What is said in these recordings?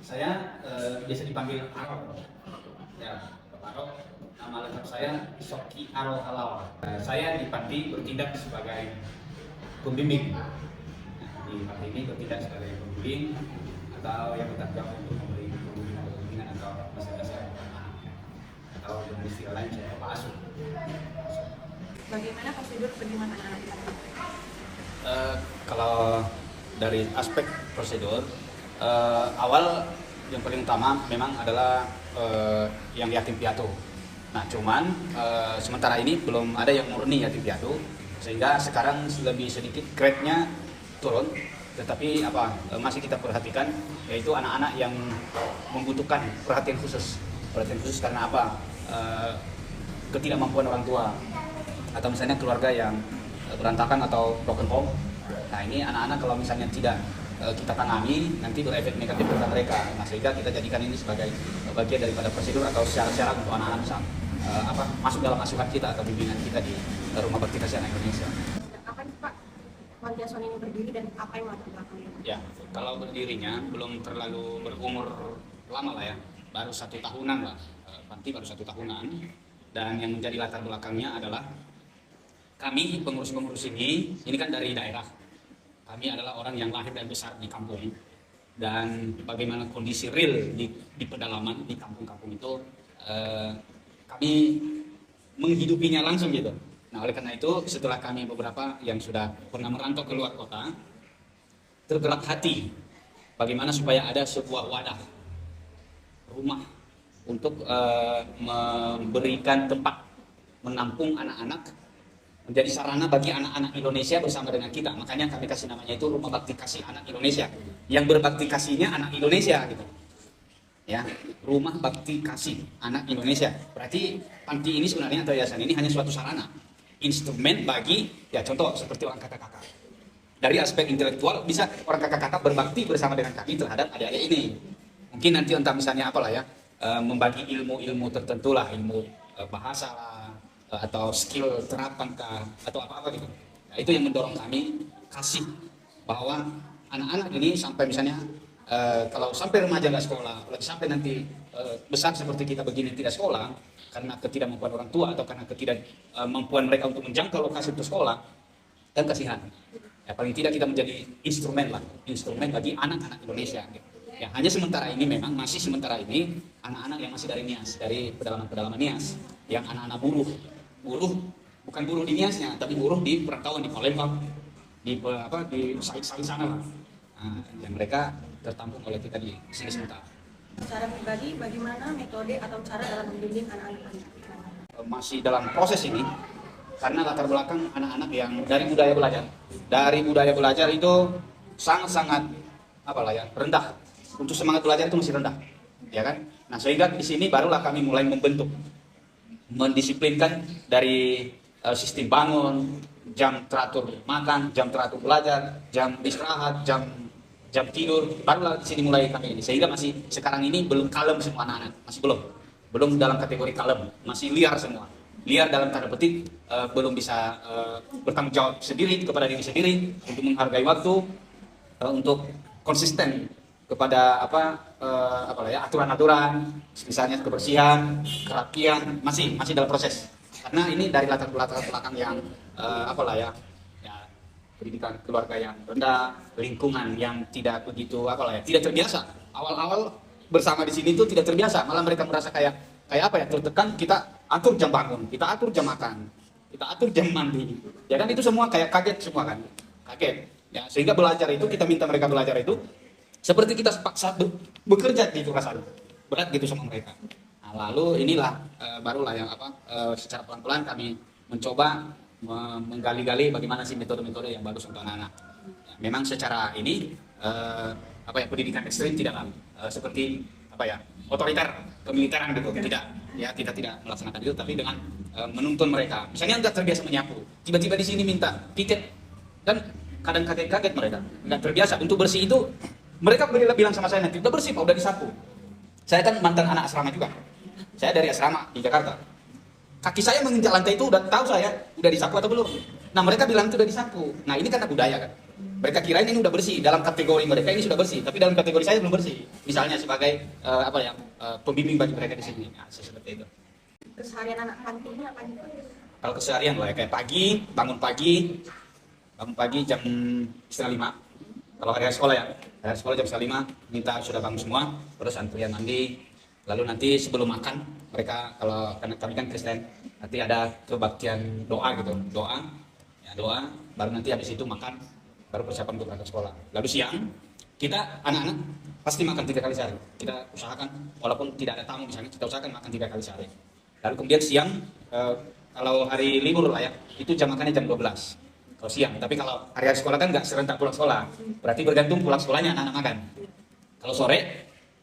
Saya biasa dipanggil Aro. Ya, Aro. Nama lengkap saya Soki Aro Halal. Saya di Panti bertindak sebagai pembimbing. Nah, di Panti ini bertindak sebagai pembimbing atau yang bertanggung jawab untuk memberi pembimbingan atau dasar-dasar atau dengan istilah lain saya Bapak Asuh. Bagaimana prosedur penerimaan anak-anak di Panti? Kalau dari aspek prosedur, awal yang paling utama memang adalah yang yatim piatu. Nah, cuman sementara ini belum ada yang murni yatim piatu, sehingga sekarang lebih sedikit grade-nya turun. Tetapi masih kita perhatikan, yaitu anak-anak yang membutuhkan perhatian khusus. Perhatian khusus karena apa? Ketidakmampuan orang tua, atau misalnya keluarga yang berantakan atau broken home. Nah, ini anak-anak kalau misalnya tidak kita tangani, nanti berefek negatif kepada mereka. Nah, sehingga kita jadikan ini sebagai bagian daripada prosedur atau syarat-syarat untuk anak-anak bisa masuk dalam asuhan kita atau bimbingan kita di Rumah Bakti Kasih Anak Indonesia. Kapan Pak Panti Asuhan ini berdiri dan apa yang latar belakangnya? Ya, kalau berdirinya belum terlalu berumur lama lah ya, baru 1 tahunan lah. Panti baru 1 tahunan, dan yang menjadi latar belakangnya adalah kami pengurus-pengurus ini kan dari daerah. Kami adalah orang yang lahir dan besar di kampung, dan bagaimana kondisi real di pedalaman di kampung-kampung itu kami menghidupinya langsung gitu. Nah, oleh karena itu setelah kami beberapa yang sudah pernah merantau ke luar kota, tergerak hati bagaimana supaya ada sebuah wadah rumah untuk memberikan tempat menampung anak-anak, menjadi sarana bagi anak-anak Indonesia bersama dengan kita. Makanya kami kasih namanya itu Rumah Bakti Kasih Anak Indonesia. Yang berbakti kasihnya anak Indonesia gitu. Ya, Rumah Bakti Kasih Anak Indonesia. Berarti panti ini sebenarnya atau yayasan ini hanya suatu sarana, instrumen bagi ya contoh seperti orang kakak-kakak. Dari aspek intelektual bisa orang kakak-kakak berbakti bersama dengan kami terhadap adik-adik ini. Mungkin nanti entah misalnya apalah ya, membagi ilmu-ilmu tertentu lah, ilmu bahasa lah, atau skill terapan kah, atau apa-apa gitu. Nah, itu yang mendorong kami kasih bahwa anak-anak ini sampai misalnya kalau sampai remaja nggak sekolah, lagi sampai nanti besar seperti kita begini tidak sekolah karena ketidakmampuan orang tua atau karena ketidakmampuan mereka untuk menjangkau lokasi untuk sekolah, dan kasihan. Ya, paling tidak kita menjadi instrumen bagi anak-anak Indonesia. Gitu. Ya, hanya sementara ini memang masih sementara ini anak-anak yang masih dari Nias, dari pedalaman-pedalaman Nias, yang anak-anak buruh bukan buruh di Niasnya, tapi buruh di perantauan di Palembang, di sawit-sawit sana lah. Nah, yang mereka tertampung oleh kita di sini sementara. Secara pribadi, bagaimana metode atau cara dalam membimbing anak-anak Panti? Masih dalam proses ini, karena latar belakang anak-anak yang dari budaya belajar itu sangat-sangat rendah. Untuk semangat belajar itu masih rendah, ya kan? Nah, sehingga di sini barulah kami mulai mendisiplinkan dari sistem bangun, jam teratur makan, jam teratur belajar, jam istirahat, jam tidur. Barulah di sini mulai kami ini. Sehingga masih sekarang ini belum kalem semua anak-anak, masih belum dalam kategori kalem, masih liar semua. Liar dalam tanda petik, belum bisa bertanggung jawab sendiri kepada diri sendiri untuk menghargai waktu, untuk konsisten kepada aturan-aturan, misalnya kebersihan, kerapian, masih dalam proses. Karena ini dari latar belakang yang pendidikan keluarga yang rendah, lingkungan yang tidak begitu tidak terbiasa. Awal-awal bersama di sini itu tidak terbiasa, malah mereka merasa kayak tertekan. Kita atur jam bangun, kita atur jam makan, kita atur jam mandi. Ya kan, itu semua kayak kaget semua kan, kaget. Ya, sehingga belajar itu kita minta mereka belajar itu seperti kita paksa bekerja gitu, rasanya berat gitu sama mereka. Nah, lalu inilah barulah yang secara pelan-pelan kami mencoba menggali-gali bagaimana sih metode-metode yang bagus untuk anak-anak. Ya, memang secara ini pendidikan ekstrim tidaklah seperti otoriter kemiliteran gitu, tidak melaksanakan itu, tapi dengan menuntun mereka. Misalnya nggak terbiasa menyapu, tiba-tiba di sini minta piket, dan kadang kaget mereka nggak terbiasa untuk bersih itu. Mereka bilang sama saya nanti udah bersih Pak, udah disapu. Saya kan mantan anak asrama juga, saya dari asrama di Jakarta. Kaki saya menginjak lantai itu udah tahu saya udah disapu atau belum. Nah, mereka bilang itu udah disapu. Nah, ini karena budaya kan. Mereka kirain ini udah bersih, dalam kategori mereka ini sudah bersih, tapi dalam kategori saya belum bersih. Misalnya sebagai pembimbing bagi mereka di sini, nah, seperti itu. Keseharian anak panti ini apa nih Pak? Kalau keseharian lah, kayak bangun pagi jam 4:30. Kalau hari sekolah ya, hari sekolah jam 4:30 minta sudah bangun semua, terus antrian mandi, lalu nanti sebelum makan mereka, kalau karena kami kan Kristen, nanti ada kebaktian doa gitu, doa, baru nanti habis itu makan, baru persiapan untuk berangkat sekolah. Lalu siang kita anak-anak pasti makan 3 kali sehari. Kita usahakan walaupun tidak ada tamu misalnya, kita usahakan makan 3 kali sehari. Lalu kemudian siang kalau hari libur lah ya, itu jam makannya jam 12. Kalau siang, tapi kalau hari sekolah kan nggak serentak pulang sekolah, berarti bergantung pulang sekolahnya anak-anak makan. Kalau sore,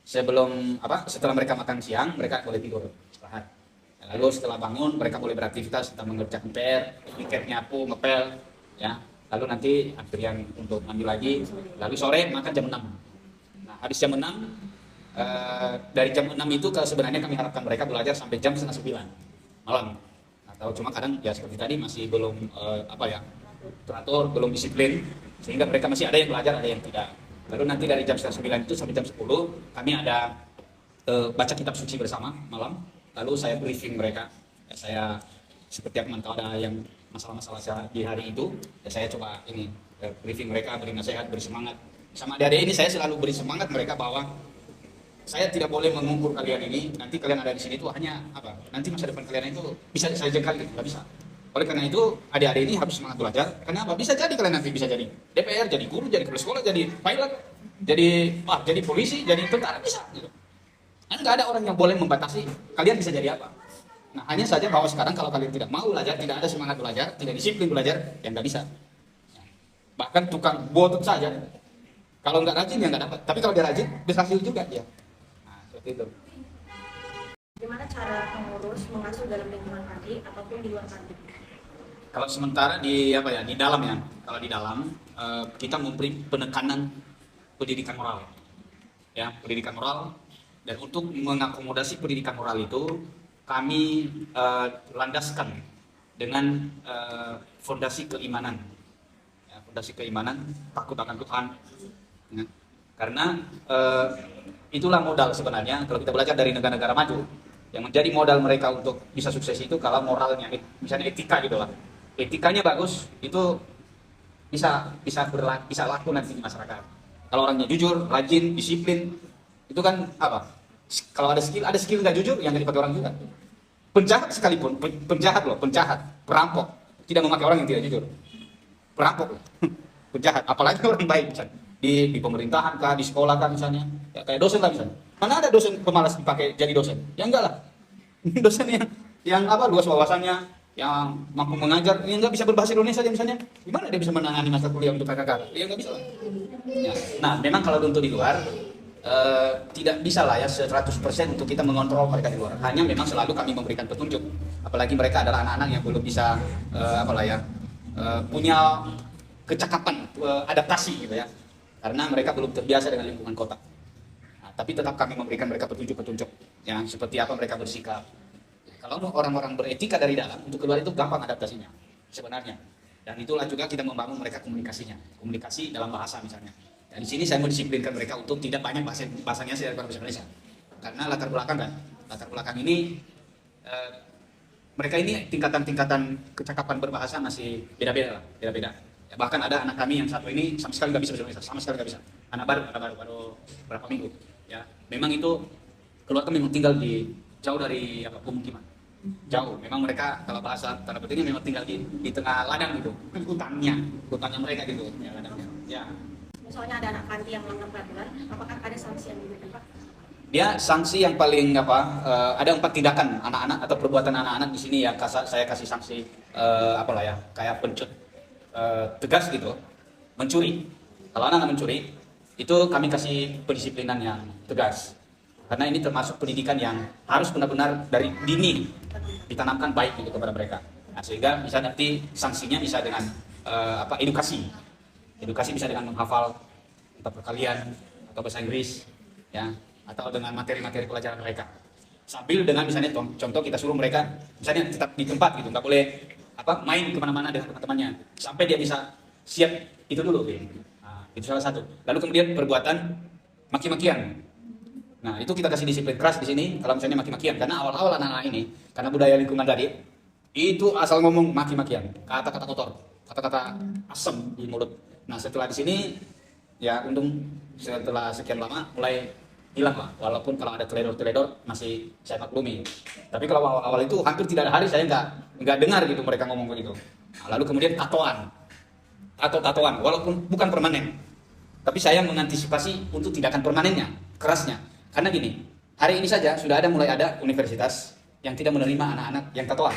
setelah mereka makan siang, mereka boleh tidur, istirahat. Lalu setelah bangun, mereka boleh beraktivitas tentang mengerjakan PR, piket, nyapu, ngepel, ya. Lalu nanti antrian untuk mandi lagi. Lalu sore makan jam 6. Nah, habis jam 6, dari jam 6 itu sebenarnya kami harapkan mereka belajar sampai jam 8:30 malam. Atau cuma kadang ya seperti tadi masih belum teratur, belum disiplin, sehingga mereka masih ada yang belajar, ada yang tidak. Lalu nanti dari jam 9 itu sampai jam 10 kami ada baca kitab suci bersama malam. Lalu saya briefing mereka, ya, saya seperti kalau ada yang masalah-masalah di hari itu, ya saya coba ini briefing mereka, beri nasihat, beri semangat. Sama adik-adik ini saya selalu beri semangat mereka bahwa saya tidak boleh mengukur kalian ini, nanti kalian ada di sini itu hanya nanti masa depan kalian itu bisa saya jengkal gitu, nggak bisa. Oleh karena itu adik-adik ini harus semangat belajar. Kenapa? Bisa jadi kalian nanti bisa jadi DPR, jadi guru, jadi kepala sekolah, jadi pilot, jadi polisi, jadi tentara, bisa gitu. Kan nggak ada orang yang boleh membatasi kalian bisa jadi apa. Nah, hanya saja bahwa sekarang kalau kalian tidak mau belajar, tidak ada semangat belajar, tidak disiplin belajar, ya nggak bisa. Bahkan tukang botot saja, kalau nggak rajin ya nggak dapat. Tapi kalau dia rajin, berhasil juga ya. Nah, seperti itu. Bagaimana cara pengurus mengasuh dalam lingkungan panti ataupun di luar panti? Kalau sementara di dalam ya. Kalau di dalam kita memberi penekanan pendidikan moral. Ya, pendidikan moral, dan untuk mengakomodasi pendidikan moral itu kami landaskan dengan fondasi keimanan. Ya, fondasi keimanan, takut akan Tuhan. Ya. Karena itulah modal sebenarnya kalau kita belajar dari negara-negara maju. Yang menjadi modal mereka untuk bisa sukses itu kalau moralnya, misalnya etika gitu lah. Etikanya bagus, itu bisa laku nanti di masyarakat. Kalau orangnya jujur, rajin, disiplin, itu kan kalau ada skill nggak jujur yang nggak dipakai orang juga. Penjahat sekalipun, penjahat, perampok, tidak memakai orang yang tidak jujur. Perampok, penjahat, apalagi orang baik misalnya. Di pemerintahan kah, di sekolah kah misalnya, ya, kayak dosen lah misalnya. Mana ada dosen pemalas dipakai jadi dosen? Ya enggak lah. Dosen yang luas wawasannya, yang mampu mengajar, yang nggak bisa berbahasa Indonesia aja misalnya, gimana dia bisa menangani mata kuliah untuk kakak-kakak? Ya nggak bisa lah. Ya. Nah, memang kalau untuk di luar tidak bisa lah ya 100% untuk kita mengontrol mereka di luar. Hanya memang selalu kami memberikan petunjuk. Apalagi mereka adalah anak-anak yang belum bisa punya kecakapan adaptasi gitu ya. Karena mereka belum terbiasa dengan lingkungan kota. Nah, tapi tetap kami memberikan mereka petunjuk-petunjuk yang seperti apa mereka bersikap. Kalau orang-orang beretika dari dalam, untuk keluar itu gampang adaptasinya sebenarnya. Dan itulah juga kita membangun mereka komunikasinya, komunikasi dalam bahasa misalnya. Dan di sini saya mendisiplinkan mereka untuk tidak banyak bahasanya saya bahasa Indonesia. Karena latar belakang ini mereka ini tingkatan kecakapan berbahasa masih beda-beda. Ya, bahkan ada anak kami yang satu ini sama sekali nggak bisa bahasa Indonesia, sama sekali nggak bisa. Anak baru berapa minggu. Ya, memang itu keluarga memang tinggal jauh dari pemukiman. Jauh. Memang mereka kalau bahasa tanda petiknya memang tinggal di tengah ladang gitu. Hutannya mereka gitu, ya ladangnya. Ya. Misalnya ada anak panti yang melanggar peraturan, apakah ada sanksi yang diberikan Pak? Dia sanksi yang paling ada 4 tindakan anak-anak atau perbuatan anak-anak di sini ya. Saya kasih sanksi kayak pencut tegas gitu. Mencuri. Kalau anak mencuri, itu kami kasih pendisiplinan yang tegas. Karena ini termasuk pendidikan yang harus benar-benar dari dini ditanamkan baik gitu kepada mereka. Nah, sehingga bisa nanti sanksinya bisa dengan edukasi. Edukasi bisa dengan menghafal entah perkalian atau bahasa Inggris, ya, atau dengan materi-materi pelajaran mereka. Sambil dengan misalnya contoh kita suruh mereka misalnya tetap di tempat gitu, nggak boleh main kemana-mana dengan teman-temannya sampai dia bisa siap itu dulu. Nah, itu salah satu. Lalu kemudian perbuatan maki-makian. Nah, itu kita kasih disiplin keras di sini kalau misalnya maki-makian, karena awal-awal anak-anak ini karena budaya lingkungan tadi itu asal ngomong maki-makian, kata-kata kotor, kata-kata asam di mulut. Nah, setelah di sini ya untung setelah sekian lama mulai hilang lah, walaupun kalau ada teledor-teledor masih saya maklumi. Tapi kalau awal-awal itu hampir tidak ada hari saya nggak dengar gitu mereka ngomong begitu. Nah, lalu kemudian tatoan, walaupun bukan permanen, tapi saya mengantisipasi untuk tindakan permanennya, kerasnya. Karena gini, hari ini saja sudah mulai ada universitas yang tidak menerima anak-anak yang tatoan.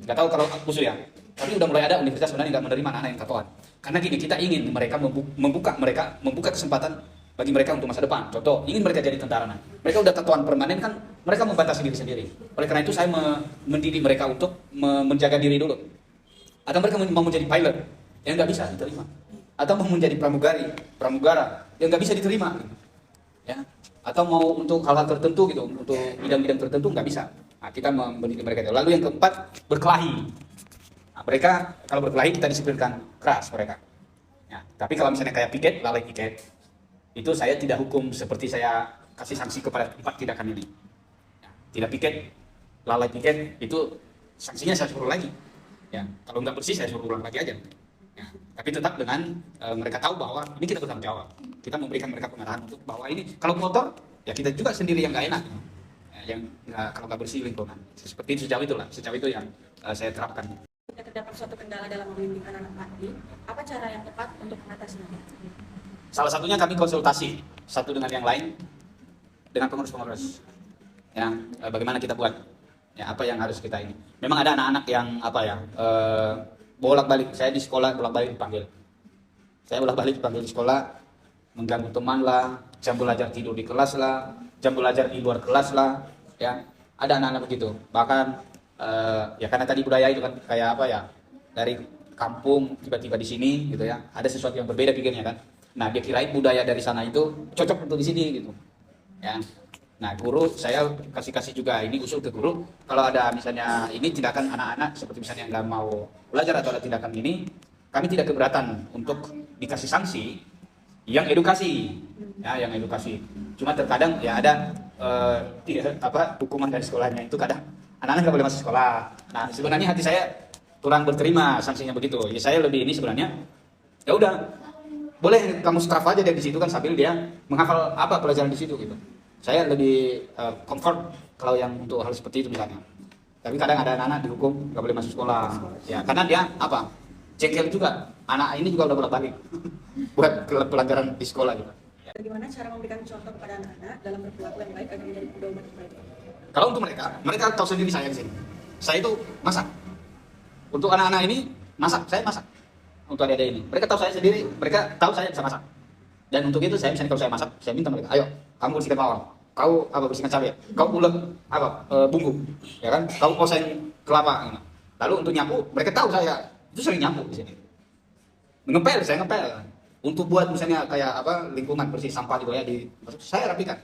Nggak tahu kalau khusus ya, tapi udah mulai ada universitas sebenarnya nggak menerima anak-anak yang tatoan. Karena gini, kita ingin mereka membuka kesempatan bagi mereka untuk masa depan. Contoh, ingin mereka jadi tentara. Mereka udah tatoan permanen kan, mereka membatasi diri sendiri. Oleh karena itu saya mendidik mereka untuk menjaga diri dulu. Atau mereka mau menjadi pilot, yang nggak bisa diterima. Atau mau menjadi pramugara, yang nggak bisa diterima. Ya. Atau mau untuk hal-hal tertentu gitu, untuk bidang-bidang tertentu nggak bisa. Nah, kita mendidik mereka itu. Lalu yang keempat, berkelahi. Nah, mereka kalau berkelahi kita disiplinkan keras mereka. Ya, tapi kalau misalnya kayak piket, lalai piket, itu saya tidak hukum seperti saya kasih sanksi kepada 4 tindakan ini. Ya, tidak piket, lalai piket, itu sanksinya saya suruh lagi. Ya, kalau nggak bersih saya suruh ulang lagi aja. Ya, tapi tetap dengan mereka tahu bahwa ini kita bertanggung jawab. Kita memberikan mereka pengarahan untuk bahwa ini kalau kotor ya kita juga sendiri yang nggak enak, ya, kalau nggak bersih lingkungan. Seperti itu, sejauh itu yang saya terapkan. Jika terdapat suatu kendala dalam membimbing anak-anak panti, apa cara yang tepat untuk mengatasinya? Salah satunya kami konsultasi satu dengan yang lain dengan pengurus-pengurus. Yang bagaimana kita buat, ya apa yang harus kita ini. Memang ada anak-anak yang bolak-balik. Saya di sekolah bolak-balik dipanggil. Saya bolak-balik dipanggil di sekolah, mengganggu teman lah, jam belajar tidur di kelas lah, jam belajar di luar kelas lah, ya ada anak-anak begitu. Bahkan ya karena tadi budaya itu kan kayak dari kampung tiba-tiba di sini gitu ya, ada sesuatu yang berbeda pikirnya kan. Nah dia kirain budaya dari sana itu cocok untuk di sini gitu, ya. Nah guru saya kasih juga ini usul ke guru, kalau ada misalnya ini tindakan anak-anak seperti misalnya nggak mau belajar atau ada tindakan ini, kami tidak keberatan untuk dikasih sanksi yang edukasi, ya yang edukasi. Cuma terkadang ya ada hukuman dari sekolahnya itu kadang anak-anak nggak boleh masuk sekolah. Nah sebenarnya hati saya kurang berterima sanksinya begitu. Ya saya lebih ini sebenarnya ya udah boleh kamu straf aja dari situ kan sambil dia menghafal apa pelajaran di situ gitu. Saya lebih comfort kalau yang untuk hal seperti itu misalnya. Tapi kadang ada anak-anak dihukum nggak boleh masuk sekolah. Ya karena dia jengkel juga. Anak ini juga udah bolak-balik buat pelajaran di sekolah juga. Bagaimana cara memberikan contoh kepada anak-anak dalam berperilaku yang baik agar menjadi pedoman baik? Kalau untuk mereka tahu sendiri saya di sini. Saya itu masak. Untuk anak-anak ini saya masak. Untuk adik-adik ini, mereka tahu saya sendiri, mereka tahu saya bisa masak. Dan untuk itu saya misalnya kalau saya masak, saya minta mereka, ayo kamu bersihkan bawang, kau bersihkan cabai, kau ulek bumbu, ya kan? Kau oseng kelapa. Lalu untuk nyapu, mereka tahu saya itu sering nyapu di sini. Saya ngepel. Untuk buat misalnya kayak lingkungan bersih sampah gitu ya saya rapikan.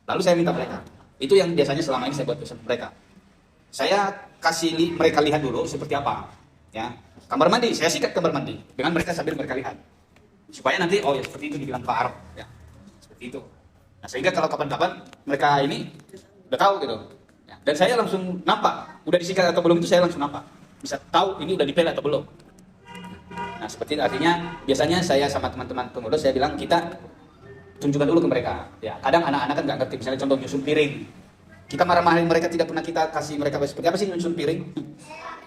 Lalu saya minta mereka. Itu yang biasanya selama ini saya buat bersama mereka. Saya kasih mereka lihat dulu seperti apa, ya. Kamar mandi, saya sikat kamar mandi dengan mereka sambil mereka lihat. Supaya nanti ya seperti itu dibilang Pak Arab, ya. Seperti itu. Nah, sehingga kalau kapan-kapan mereka ini udah tahu gitu. Ya. Dan saya langsung nampak, udah disikat atau belum itu saya langsung nampak. Bisa tahu ini udah dipel atau belum. Nah, seperti itu artinya biasanya saya sama teman-teman pengurus saya bilang kita tunjukkan dulu ke mereka. Ya, kadang anak-anak kan nggak ngerti, misalnya contoh nyusun piring. Kita marah-marahin mereka tidak pernah kita kasih mereka seperti apa sih nyusun piring.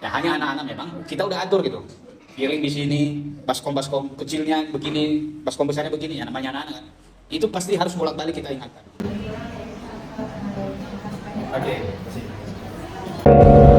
Ya hanya anak-anak memang kita udah atur gitu. Piring di sini, baskom kecilnya begini, baskom besarnya begini, ya namanya anak-anak kan. Itu pasti harus bolak-balik kita ingatkan. Oke, terima kasih.